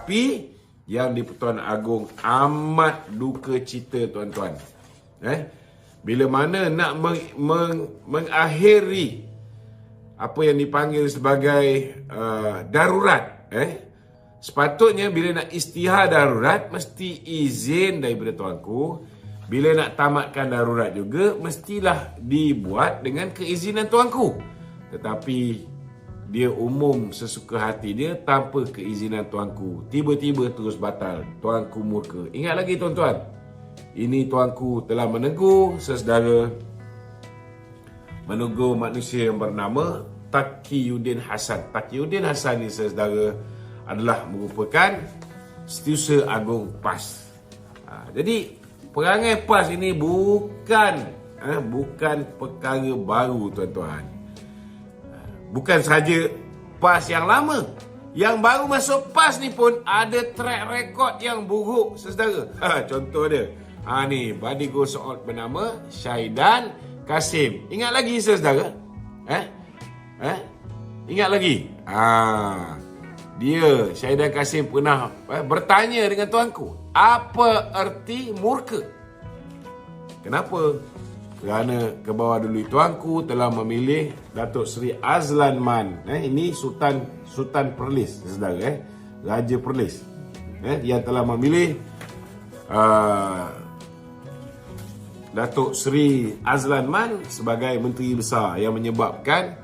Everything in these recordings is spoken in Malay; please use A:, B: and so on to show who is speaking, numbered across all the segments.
A: Tetapi yang di-Pertuan Agong amat duka cita tuan-tuan. Bila mana nak mengakhiri apa yang dipanggil sebagai darurat, sepatutnya bila nak istihar darurat mesti izin daripada tuanku. Bila nak tamatkan darurat juga mestilah dibuat dengan keizinan tuanku. Tetapi dia umum sesuka hati dia tanpa keizinan tuanku. Tiba-tiba terus batal. Tuanku murka. Ingat lagi tuan-tuan, ini tuanku telah menegur sesaudara, menegur manusia yang bernama Taqiyuddin Hasan. Taqiyuddin Hasan ni saudara adalah merupakan Setiausaha Agong PAS. Jadi perangai PAS ini bukan perkara baru tuan-tuan. Bukan sahaja PAS yang lama, yang baru masuk PAS ni pun ada track record yang buruk saudara. Contoh dia, ni Badigo Saud bernama Syaidan Kasim. Ingat lagi saudara? Ingat lagi? Dia, Syaidan Kasim pernah bertanya dengan tuanku, apa erti murka? Kenapa? Kerana ke bawah dulu tuanku telah memilih Datuk Seri Azlan Man. Ini Sultan Perlis, saudara. Raja Perlis. Yang telah memilih Datuk Seri Azlan Man sebagai Menteri Besar, yang menyebabkan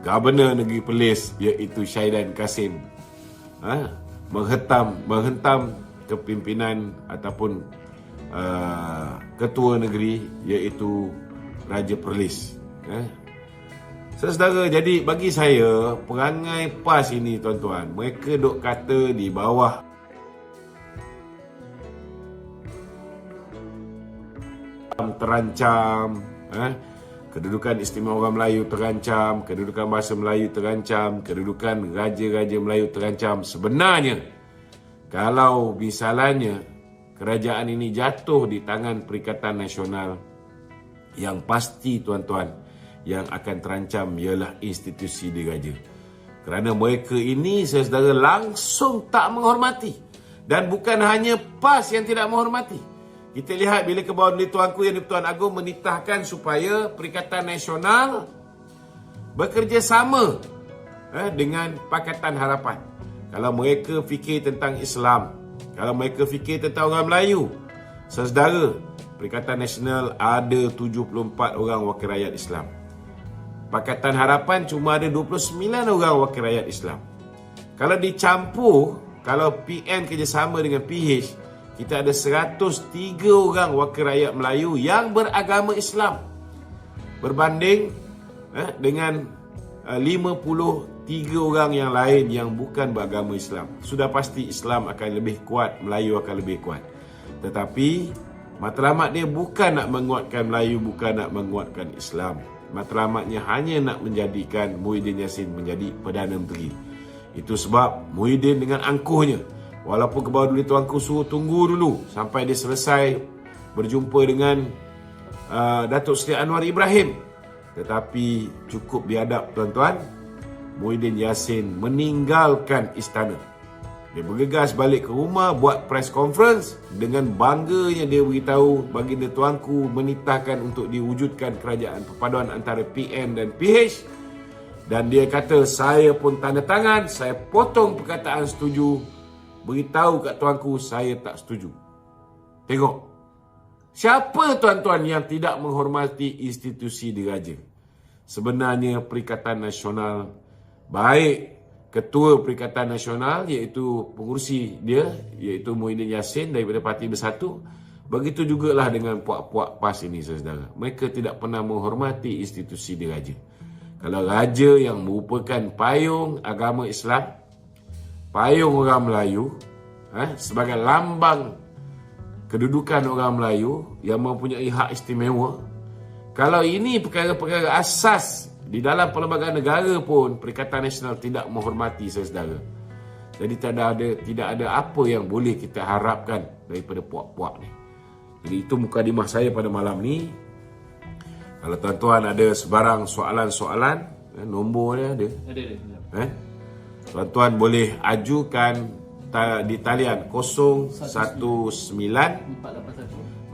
A: Governor Negeri Perlis iaitu Syaidan Kasim menghentam kepimpinan ataupun ketua negeri iaitu Raja Perlis. Saudara, jadi bagi saya perangai PAS ini tuan-tuan, mereka duk kata di bawah terancam, kedudukan istimewa orang Melayu terancam, kedudukan bahasa Melayu terancam, kedudukan raja-raja Melayu terancam. Sebenarnya, kalau misalnya kerajaan ini jatuh di tangan Perikatan Nasional, yang pasti tuan-tuan, yang akan terancam ialah institusi diraja. Kerana mereka ini saudara langsung tak menghormati. Dan bukan hanya PAS yang tidak menghormati. Kita lihat bila ke bawah dulu tuanku yang di-Pertuan Agong menitahkan supaya Perikatan Nasional bekerjasama dengan Pakatan Harapan. Kalau mereka fikir tentang Islam, kalau mereka fikir tentang orang Melayu, saudara, Perikatan Nasional ada 74 orang wakil rakyat Islam. Pakatan Harapan cuma ada 29 orang wakil rakyat Islam. Kalau dicampur, kalau PM kerjasama dengan PH, kita ada 103 orang wakil rakyat Melayu yang beragama Islam. Berbanding dengan 53 orang yang lain yang bukan beragama Islam. Sudah pasti Islam akan lebih kuat, Melayu akan lebih kuat. Tetapi matlamat dia bukan nak menguatkan Melayu, bukan nak menguatkan Islam. Matlamatnya hanya nak menjadikan Muhyiddin Yassin menjadi Perdana Menteri. Itu sebab Muhyiddin dengan angkuhnya, walaupun ke bawah dulu tuanku suruh tunggu dulu sampai dia selesai berjumpa dengan Datuk Seri Anwar Ibrahim, tetapi cukup biadab tuan-tuan, Muhyiddin Yassin meninggalkan istana. Dia bergegas balik ke rumah, buat press conference. Dengan bangganya dia beritahu baginda tuanku menitahkan untuk diwujudkan kerajaan perpaduan antara PM dan PH. Dan dia kata, saya pun tanda tangan, saya potong perkataan setuju. Beritahu kat tuanku, saya tak setuju. Tengok. Siapa tuan-tuan yang tidak menghormati institusi diraja? Sebenarnya Perikatan Nasional, baik Ketua Perikatan Nasional iaitu pengurusi dia, iaitu Muhyiddin Yassin daripada Parti Bersatu, begitu jugalah dengan puak-puak PAS ini saudara. Mereka tidak pernah menghormati institusi diraja. Kalau raja yang merupakan payung agama Islam, payung orang Melayu, sebagai lambang kedudukan orang Melayu yang mempunyai hak istimewa, kalau ini perkara-perkara asas di dalam perlembagaan negara pun Perikatan Nasional tidak menghormati saudara. Jadi tidak ada apa yang boleh kita harapkan daripada puak-puak ni. Jadi itu mukadimah saya pada malam ni. Kalau tuan-tuan ada sebarang soalan-soalan, nombor dia ada. Ada. Tuan-tuan boleh ajukan di talian 019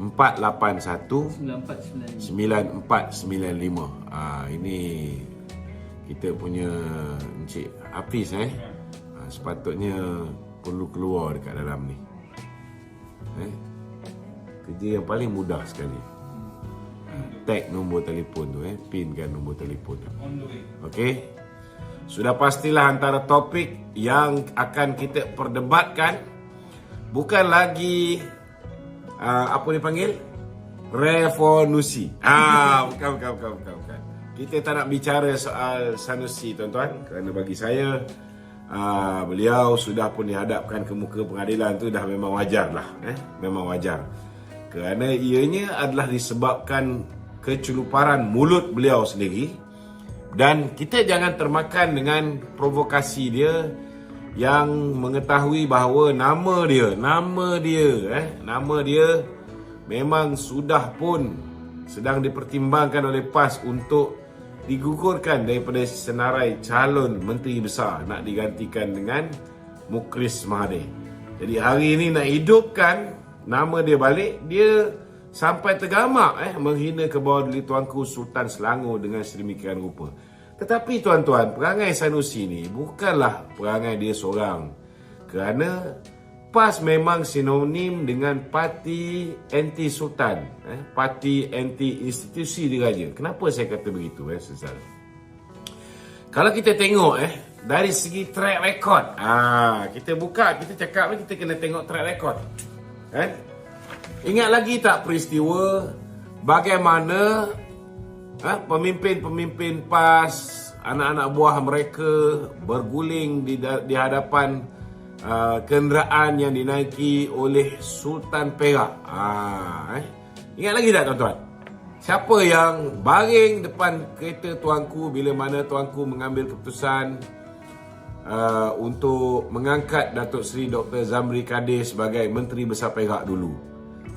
A: 481 9495. Ini kita punya Encik Hafiz sepatutnya perlu keluar dekat dalam ni. Kerja yang paling mudah sekali. Tag nombor telefon tu, pinkan nombor telefon tu. Okey. Sudah pastilah antara topik yang akan kita perdebatkan bukan lagi apa dipanggil? Revolusi. Bukan. Kita tak nak bicara soal Sanusi, tuan-tuan, kerana bagi saya beliau sudah pun dihadapkan ke muka pengadilan tu dah memang wajar lah. Memang wajar. Kerana ianya adalah disebabkan keceluparan mulut beliau sendiri. Dan kita jangan termakan dengan provokasi dia yang mengetahui bahawa nama dia memang sudah pun sedang dipertimbangkan oleh PAS untuk digugurkan daripada senarai calon menteri besar, nak digantikan dengan Mukris Mahathir. Jadi hari ini nak hidupkan nama dia balik, dia sampai tergamak menghina ke bawah duli Tuanku Sultan Selangor dengan sedemikian rupa. Tetapi tuan-tuan, perangai Sanusi ni bukanlah perangai dia seorang. Kerana PAS memang sinonim dengan parti anti-sultan, parti anti-institusi diraja. Kenapa saya kata begitu, saudara? Kalau kita tengok dari segi track record, kita buka, kita cakap kita kena tengok track record. Ingat lagi tak peristiwa bagaimana pemimpin-pemimpin PAS, anak-anak buah mereka berguling di hadapan kenderaan yang dinaiki oleh Sultan Perak. Ingat lagi tak, tuan-tuan? Siapa yang baring depan kereta tuanku bila mana tuanku mengambil keputusan untuk mengangkat Datuk Seri Dr. Zamri Kadir sebagai Menteri Besar Perak dulu?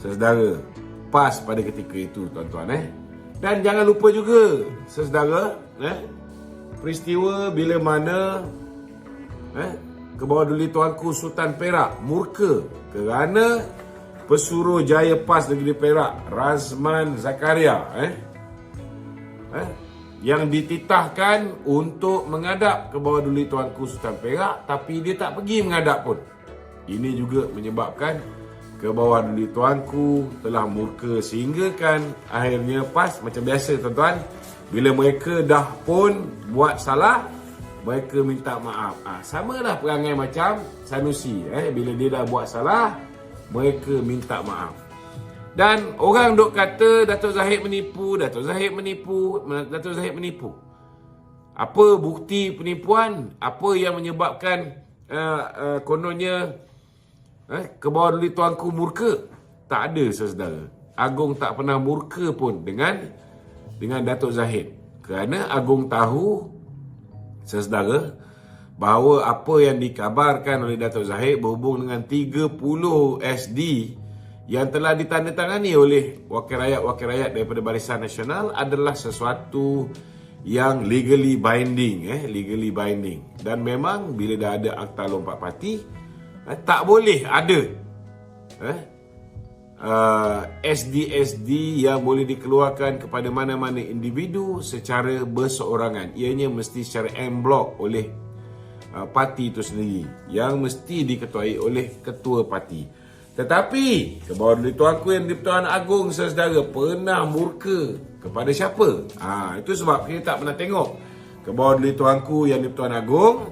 A: Saudara, PAS pada ketika itu, tuan-tuan. Dan jangan lupa juga, saudara, peristiwa bila mana Kebawah-Duli Tuanku Sultan Perak murka kerana pesuruh jaya PAS Negeri Perak Razman Zakaria yang dititahkan untuk menghadap Kebawah-Duli Tuanku Sultan Perak, tapi dia tak pergi menghadap pun. Ini juga menyebabkan Kebawah-Duli Tuanku telah murka, sehingga kan akhirnya PAS macam biasa, tuan-tuan, bila mereka dah pun buat salah, mereka minta maaf. Sama lah perangai macam Sanusi. Bila dia dah buat salah, mereka minta maaf. Dan orang duk kata Datuk Zahid menipu. Apa bukti penipuan? Apa yang menyebabkan kononnya Kebawah-Duli Tuanku murka? Tak ada, saudara. Agung tak pernah murka pun dengan Datuk Zahid. Kerana Agung tahu, saudara, bahawa apa yang dikabarkan oleh Datuk Zahid berhubung dengan 30 SD yang telah ditandatangani oleh wakil rakyat daripada Barisan Nasional adalah sesuatu yang legally binding. Dan memang bila dah ada Akta Lompat Parti, tak boleh ada SD-SD yang boleh dikeluarkan kepada mana-mana individu secara berseorangan. Ianya mesti secara en blok oleh parti itu sendiri, yang mesti diketuai oleh ketua parti. Tetapi Kebawah-Duli Tuanku yang di-Pertuan Agong, saudara, pernah murka kepada siapa? Itu sebab kita tak pernah tengok Kebawah-Duli Tuanku yang di-Pertuan Agong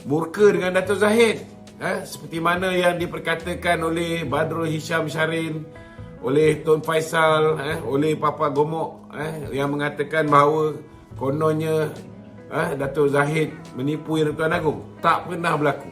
A: murka dengan Datuk Zahid. Seperti mana yang diperkatakan oleh Badrul Hisham Syarin, oleh Tun Faisal, oleh Papa Gomok, yang mengatakan bahawa kononnya Datuk Zahid menipu Yang di-Pertuan Agong. Tak pernah berlaku.